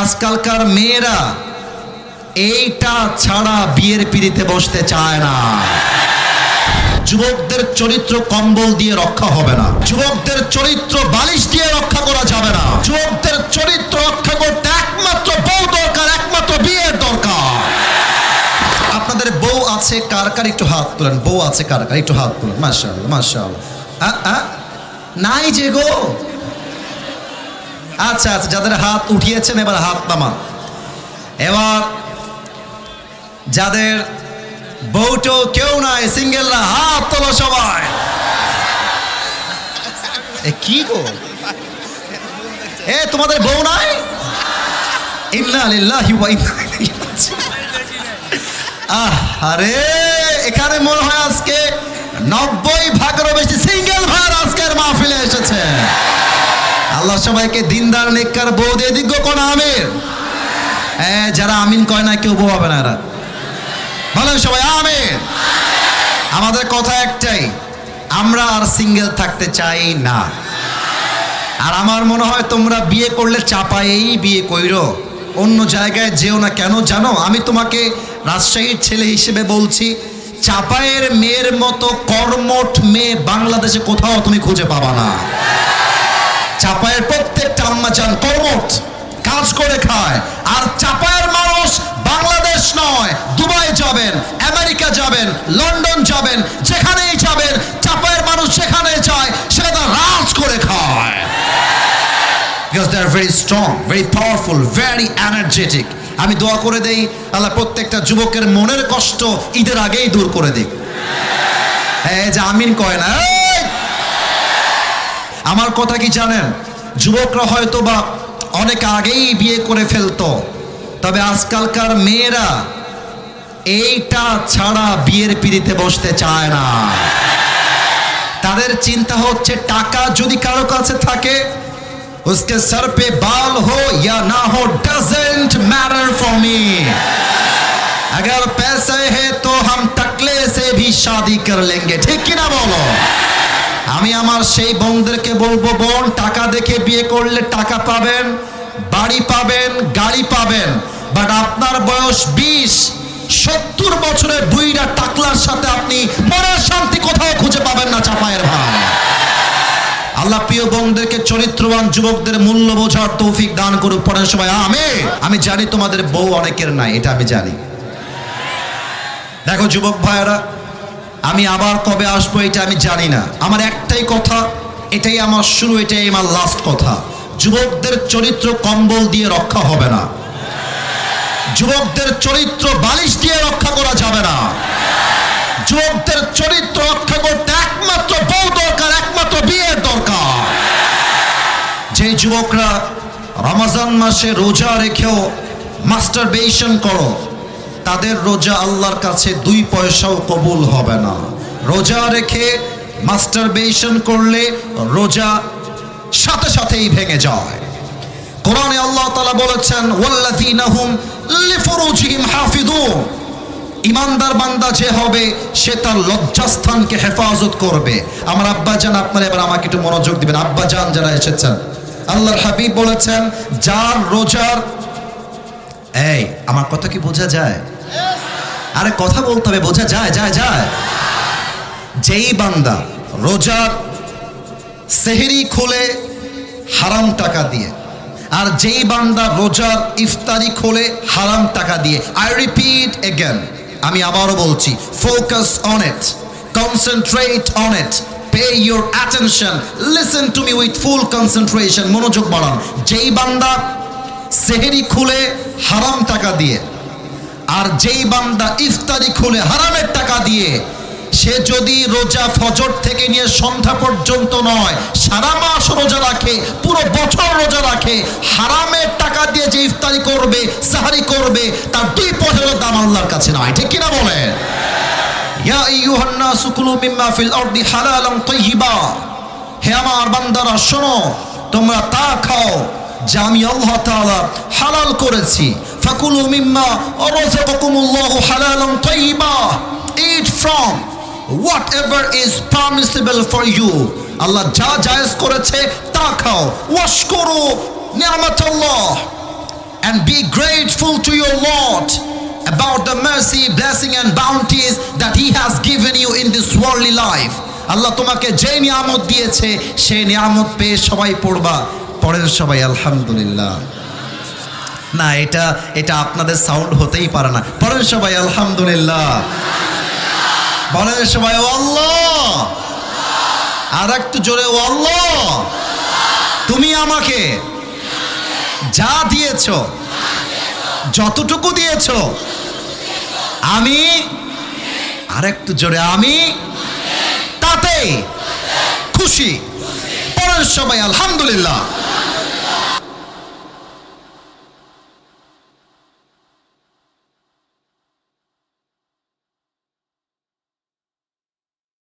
আজকালকার মেয়েরা এইটা ছাড়া বিয়ের পিড়িতে বসতে চায় না। যুবকদের চরিত্র কম্বল দিয়ে রক্ষা হবে না, যুবকদের চরিত্র বালিশ দিয়ে রক্ষা করা যাবে না। যুবকদের চরিত্র রক্ষা করতে একমাত্র বউ দরকার, একমাত্র বিয়ের দরকার। আপনাদের বউ আছে কার কার একটু হাত তোলেন। বউ আছে কার কার একটু হাত তোলেন। মাশাআল্লাহ মাশাআল্লাহ। নাই যে গো। আচ্ছা আচ্ছা, যাদের হাত উঠিয়েছেন এবার হাত নামান। এবার যাদের বউটো কেউ নাই, সিঙ্গেলরা হাত তোলো সবাই। কি গো, তোমাদের বউ নাই? ইন্না লিল্লাহি ওয়া ইন্না ইলাইহি রাজিউন। আরে এখানে মনে হয় আজকে 90 ভাগেরও বেশি সিঙ্গেল ভাই আজকের মাহফিলে এসেছে। আল্লাহ সবাইকে দিনদার নেককার বউ দিয়ে দিক গো, কোন আমিন। যারা আমিন কয় না কেউ বউ হবে না, এরা বলেন সবাই আমিন। আমাদের কথা একটাই, আমরা আর সিঙ্গেল থাকতে চাই না। আর আমার মনে হয় তোমরা বিয়ে করলে চাপায়েই বিয়ে কইরো, অন্য জায়গায় যেও না। কেন জানো? আমি তোমাকে রাজশাহীর ছেলে হিসেবে বলছি, চাপায়ের মেয়ের মতো কর্মঠ মেয়ে বাংলাদেশে কোথাও তুমি খুঁজে পাবা না। চাপায়ের প্রত্যেকটা আম্মা জান কর্মঠ, কাজ করে খায়। আর চাপায়ের মানুষ বাংলাদেশ নয়, দুবাই যাবেন, আমেরিকা যাবেন, লন্ডন যাবেন, যেখানেই যাবেন চাপায়ের মানুষ সেখানে যায়, সেটা রাজ করে খায়। Because they are very strong, very powerful, very energetic. আমি দোয়া করে দেই আল্লাহ প্রত্যেকটা যুবকের মনের কষ্ট ঈদের আগেই দূর করে দিক। যে আমিন কয় না। আমার কথা কি জানেন, যুবকরা হয়তো বা অনেক আগেই বিয়ে করে ফেলতো, তবে আজকালকার মেয়েরা এইটা ছাড়া বিয়ের পিড়িতে বসতে চায় না। তাদের চিন্তা হচ্ছে টাকা যদি কারো কাছে থাকে, उसके सर पे बाल हो या ना हो, doesn't matter for me. अगर पैसे है तो हम टकले से भी शादी कर लेंगे, ठीक की ना बोलो? আমি আমার সেই বোনদেরকে বলবো, বোন টাকা দেখে বিয়ে করলে টাকা পাবেন, বাড়ি পাবেন, গাড়ি পাবেন, বাট আপনার বয়স 20-70 বছরের বুইড়া টাকলার সাথে আপনি মনের শান্তি কোথাও খুঁজে পাবেন না চাপায়ের ভাই। আল্লাহ প্রিয় বোনদেরকে চরিত্রবান যুবকদের মূল্য বোঝার তৌফিক দান করুক। পড়েন সবাই আমিন। আমি জানি তোমাদের বউ অনেকের নাই, এটা আমি জানি। দেখো যুবক ভাইয়েরা, আমি আবার কবে আসবো এটা আমি জানি না। আমার একটাই কথা, এটাই আমার শুরু, এটাই আমার লাস্ট কথা। যুবকদের চরিত্র কম্বল দিয়ে রক্ষা হবে না, যুবকদের চরিত্র বালিশ দিয়ে রক্ষা করা যাবে না। যুবকদের চরিত্র রক্ষা করতে একমাত্র বউ দরকার, একমাত্র বিয়ের দরকার। যে যুবকরা রমজান মাসে রোজা রেখেও মাস্টারবেশন করো, তাদের রোজা আল্লাহর কাছে 2 পয়সাও কবুল হবে না। রোজা রেখে মাস্টারবেশন করলে রোজা সাথে সাথেই ভেঙে যায়। কোরআনে আল্লাহ তাআলা বলেছেন, ওয়াল্লাযীনা হুম লিফুরুজিহিম হাফিযুন। ইমানদার বান্দা যে হবে সে তার লজ্জাস্থানকে হেফাজত করবে। আমার আব্বা জান, আপনারা এবার আমাকে একটু মনোযোগ দিবেন। আব্বা জান যারা এসেছেন, আল্লাহর হাবিব বলেছেন, যার রোজার, আমার কথা কি বোঝা যায়? আরে কথা বলতে হবে, বোঝা যায়? যায়। যেই বান্দা রোজার সেহরি খোলে হারাম টাকা দিয়ে, আর যেই বান্দা রোজার ইফতারি খোলে হারাম টাকা দিয়ে, আই রিপিট এগেন, আমি আবারও বলছি, focus on it, concentrate on it, pay your attention, listen to me with full concentration, মনোযোগ বাড়ান। যেই বান্দা সেহরি খুলে হারাম টাকা দিয়ে, আর যেই বান্দা ইফতারি খুলে হারামের টাকা দিয়ে, সে যদি রোজা ফজর থেকে নিয়ে সন্ধ্যা পর্যন্ত নয়, সারা মাস রোজা রাখে, পুরো বছর রোজা রাখে, হারামের টাকা দিয়ে যে ইফতারি করবে, সাহারি করবে, তার 2 পয়সার দাম আল্লাহর কাছে নয়, ঠিক কিনা বলে? ইয়া আইয়ুহান নাসু কুলু মিম্মা ফিল আরদি হালালান তাইয়্যিবা। হে আমার বান্দারা শোনো, তোমরা তা খাও যা আমি আল্লাহ তাআলা হালাল করেছি। ফাকুলু মিম্মা রাযাকাকুমুল্লাহু হালালান তাইয়্যিবা। Eat from whatever is permissible for you. আল্লাহ যা জায়েজ করেছে তা খাও। ওয়াশকুরু নি'মাতাল্লাহ, and be grateful to your Lord about the mercy, blessing and bounties that He has given you in this worldly life. আল্লাহ তোমাকে যে নিয়ামত দিয়েছে সেই নিয়ামত পেয়ে সবাই পড়বা, পড়েন সবাই আলহামদুলিল্লাহ। না, এটা আপনাদের সাউন্ড হতেই পারে না। পড়েন সবাই আলহামদুলিল্লাহ, বলেন সবাই ও আল্লাহ, আর একটু জোরে ও আল্লাহ, তুমি আমাকে যা দিয়েছ, যতটুকু দিয়েছ, আমি আর একটু জোরে আমি তাতে খুশি। পড়েন সবাই আলহামদুলিল্লাহ।